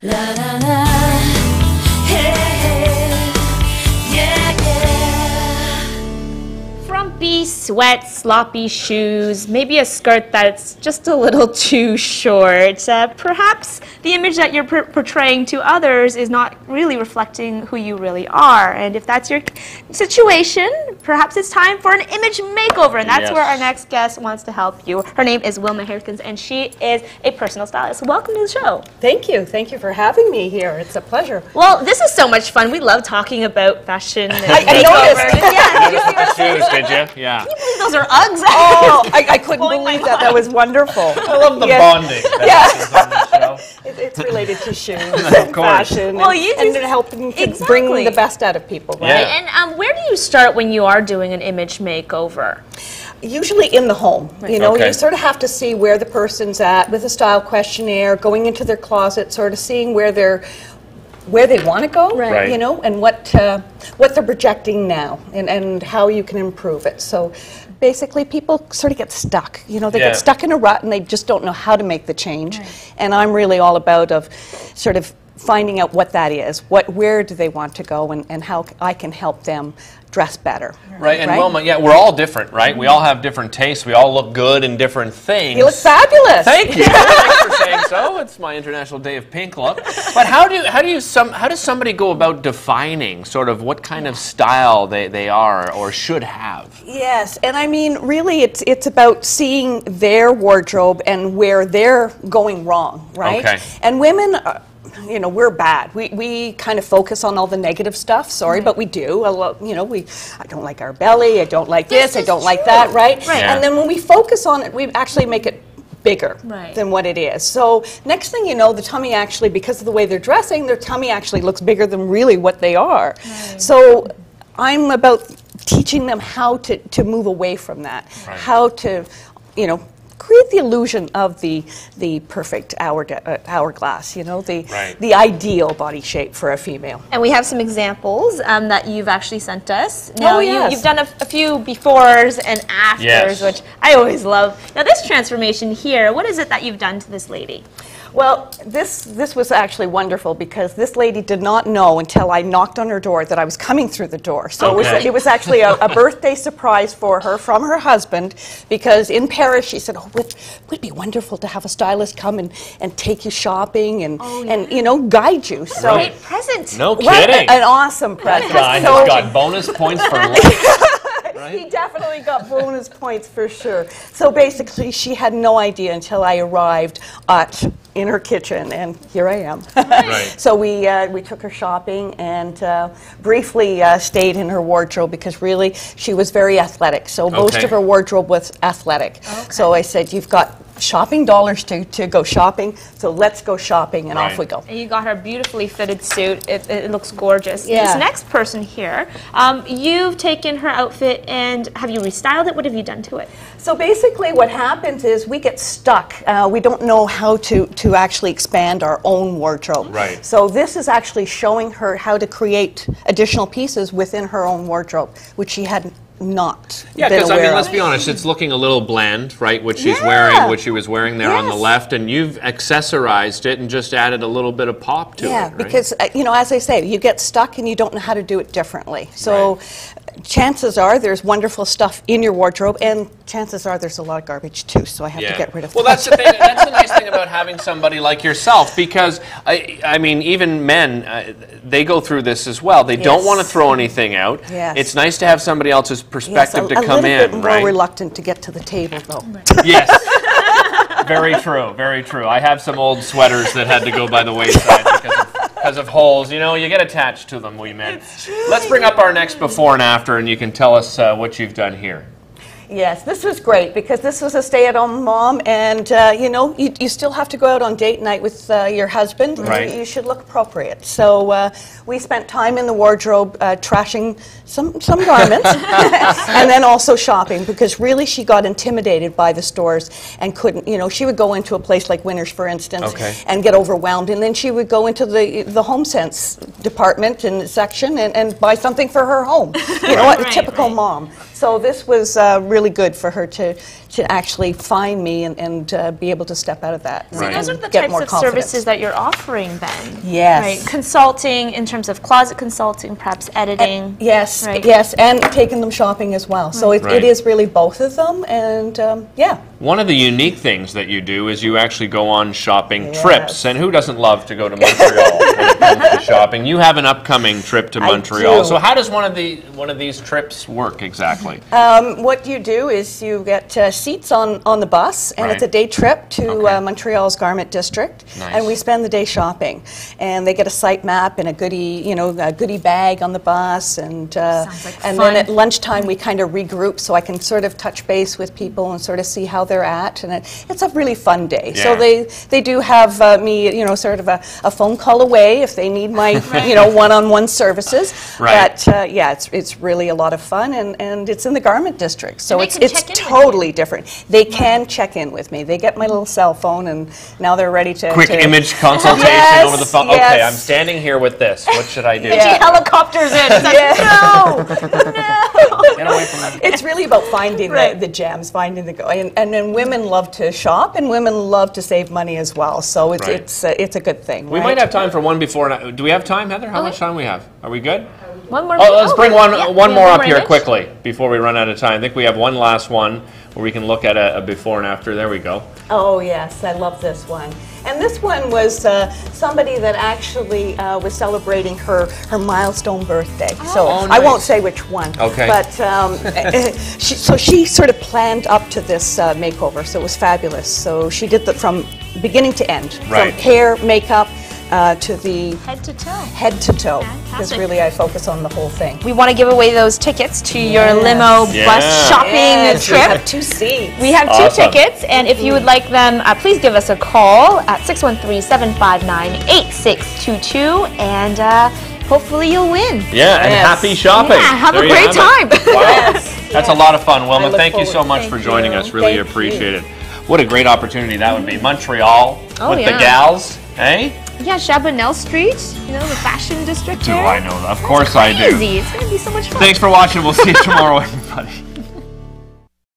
La la la, hey, hey, yeah, yeah. Frumpy sweat, sloppy shoes, maybe a skirt that's just a little too short. Perhaps the image that you're portraying to others is not really reflecting who you really are. And if that's your situation, perhaps it's time for an image makeover. And that's where our next guest wants to help you. Her name is Wilma Haerkens, and she is a personal stylist. Welcome to the show. Thank you. Thank you for having me here. It's a pleasure. Well, this is so much fun. We love talking about fashion and I noticed. Yeah, did you see The shoes, did you? Yeah. Can you believe those are Uggs? Oh, I couldn't believe that. That was wonderful. I love the bonding that happens on the show. It's related to shoes and fashion and helping to bring the best out of people, right? Yeah. And where do you start when you are doing an image makeover? Usually in the home. You know, you sort of have to see where the person's at with a style questionnaire, going into their closet, sort of seeing where they want to go, you know, and what they're projecting now, and how you can improve it. So basically people sort of get stuck. You know, they get stuck in a rut and they just don't know how to make the change. And I'm really all about sort of finding out what that is, where do they want to go, and how I can help them dress better. Right, and Wilma, we're all different, right? We all have different tastes. We all look good in different things. You look fabulous. Thank you. Thanks for saying so. It's my International Day of Pink look. But how does somebody go about defining sort of what kind of style they are or should have? Yes, and I mean, really, it's about seeing their wardrobe and where they're going wrong, right? Okay. And women, you know, we're bad. We kind of focus on all the negative stuff. Sorry, but we do. You know, I don't like our belly. I don't like this. I don't like that. Right. Yeah. And then when we focus on it, we actually make it bigger than what it is. So next thing you know, the tummy actually, because of the way they're dressing, their tummy actually looks bigger than really what they are. So I'm about teaching them how to move away from that, how to, you know, create the illusion of the perfect hourglass, you know, the ideal body shape for a female. And we have some examples that you've actually sent us. Now, Oh, yes. you've done a few befores and afters, which I always love. Now, this transformation here, what is it that you've done to this lady? Well, this was actually wonderful because this lady did not know until I knocked on her door that I was coming through the door. So it was actually a birthday surprise for her from her husband, because in Paris she said, oh, it would be wonderful to have a stylist come and take you shopping and you know, guide you. So great present. No kidding. An awesome present. Guy has got bonus points for life. He definitely got bonus points for sure. So basically, she had no idea until I arrived in her kitchen, and here I am. So we took her shopping and briefly stayed in her wardrobe because really she was very athletic. So most of her wardrobe was athletic. So I said, you've got shopping dollars to go shopping, so let's go shopping, and off we go. And you got her beautifully fitted suit. It looks gorgeous. Yeah. This next person here, you've taken her outfit and have you restyled it? What have you done to it? So basically what happens is we get stuck. We don't know how to actually expand our own wardrobe. So this is actually showing her how to create additional pieces within her own wardrobe, which she hadn't not because I mean, let's be honest, it's looking a little bland, right? What she's wearing, what she was wearing there on the left, and you've accessorized it and just added a little bit of pop to it. Yeah, because you know, as I say, you get stuck and you don't know how to do it differently. So chances are there's wonderful stuff in your wardrobe, and chances are there's a lot of garbage too. So I have to get rid of. Well, that's the thing. That's the nice thing about having somebody like yourself, because I mean, even men, they go through this as well. They don't want to throw anything out. It's nice to have somebody else's perspective to come in. A little bit more reluctant to get to the table, though. Yes. Very true. Very true. I have some old sweaters that had to go by the wayside because of holes. You know, you get attached to them, we men. Let's bring up our next before and after, and you can tell us what you've done here. Yes, this was great because this was a stay-at-home mom, and you know, you still have to go out on date night with your husband. You should look appropriate. So we spent time in the wardrobe trashing some garments, and then also shopping, because really she got intimidated by the stores and couldn't. You know, she would go into a place like Winners, for instance, and get overwhelmed, and then she would go into the home sense department and section and buy something for her home. You know, a typical mom. So this was really really good for her to actually find me and be able to step out of that. So those are the get types more of confidence. services that you're offering then? Yes. Right. Consulting in terms of closet consulting, perhaps editing. Yes, right. yes, and taking them shopping as well. So it is really both of them, and yeah. One of the unique things that you do is you actually go on shopping trips, and who doesn't love to go to Montreal when it comes to shopping? You have an upcoming trip to Montreal. So how does one of these trips work exactly? What you do is you get seats on the bus, and it's a day trip to Montreal's Garment District, and we spend the day shopping. And they get a site map and a goodie bag on the bus, and then at lunchtime we kind of regroup so I can sort of touch base with people and sort of see how they're at, and it's a really fun day. So they do have me, sort of a phone call away if they need my, one-on-one services. But yeah, it's really a lot of fun, and it's in the Garment District, so it's totally different. They can check in with me. They get my little cell phone, and now they're ready to quick image consultation over the phone. Yes. Okay, I'm standing here with this. What should I do? She helicopters in. It's like, no. Get away from that. It's really about finding the gems, finding and then women love to shop, and women love to save money as well. So it's a good thing. We might have time for one before. Do we have time, Heather? How much time we have? Are we good? One more. Oh, let's bring one more up here quickly before we run out of time. I think we have one last one where we can look at a before and after. There we go. Oh yes, I love this one. And this one was somebody that actually was celebrating her milestone birthday. So nice. I won't say which one. Okay. But she sort of planned up to this makeover, so it was fabulous. So she did from beginning to end, from hair, makeup, to the head to toe. Head to toe. Because really I focus on the whole thing. We want to give away those tickets to your limo bus shopping trip. We have 2 seats. We have 2 tickets, and if you would like them, please give us a call at 613-759-8622, and hopefully you'll win. Yeah, and happy shopping. Yeah, have a great time. Wow. That's a lot of fun, Wilma. Thank you so much for joining us. Really appreciate it. What a great opportunity that would be. Montreal with the gals, eh? Yeah, Chabanel Street, the fashion district. Do I know that? Of course I do. It's going to be so much fun. Thanks for watching. We'll see you tomorrow, everybody.